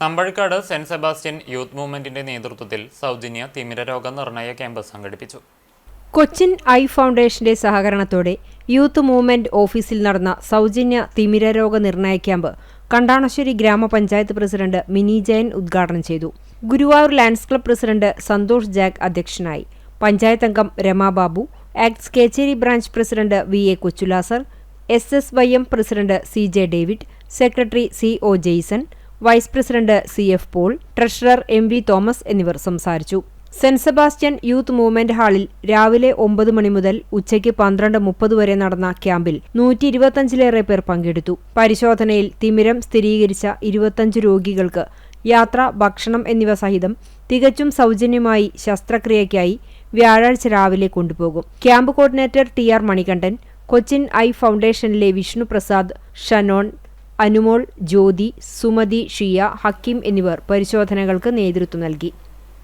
നമ്പഴക്കാട് saint Sebastian youth മൂവ്മെന്റിന്റെ നേതൃത്വത്തിൽ സൗജന്യ തിമിരരോഗ നിർണയ ക്യാമ്പ് സംഘടിപ്പിച്ചു. കൊച്ചിൻ ഐ ഫൗണ്ടേഷന്റെ സഹകരണത്തോടെ യൂത്ത് മൂവ്മെന്റ് ഓഫീസിൽ നടന്ന സൗജന്യ തിമിരരോഗ നിർണയ ക്യാമ്പ് കണ്ടാണശ്ശേരി ഗ്രാമപഞ്ചായത്ത് പ്രസിഡന്റ് മിനി ജയൻ ഉദ്ഘാടനം ചെയ്തു. Guruvayur lions club president Santhosh Jack അധ്യക്ഷനായി. പഞ്ചായത്ത് അംഗം Ramababu, Acts Kecheri branch president V A. Kochulazar, SSYM president CJ David, secretary CO Jaison, vice president CF Paul, treasurer MV Thomas എന്നിവർ സംസാരിച്ചു. സെന്റ് സെബാസ്റ്റ്യൻ യൂത്ത് മൂവ്മെന്റ് ഹാളിൽ രാവിലെ 9 മണി മുതൽ ഉച്ചയ്ക്ക് 12:30 വരെ നടന്ന ക്യാമ്പിൽ 125-ലേറെ പേർ പങ്കെടുത്തു. പരിശോധനയിൽ തിമിരം സ്ഥിരീകരിച്ച 25 രോഗികൾക്ക് യാത്ര, ഭക്ഷണം എന്നിവ സഹിതം തികച്ചും സൗജന്യമായി ശസ്ത്രക്രിയയ്ക്കായി വ്യാഴാഴ്ച രാവിലെ കൊണ്ടുപോകും. Camp coordinator TR Manikandan, Cochin eye ഫൗണ്ടേഷനിലെ വിഷ്ണുപ്രസാദ്, ഷനോൺ, അനുമോൾ, ജ്യോതി, സുമതി, ഷിയ, ഹക്കീം എന്നിവർ പരിശോധനകൾക്ക് നേതൃത്വം നൽകി.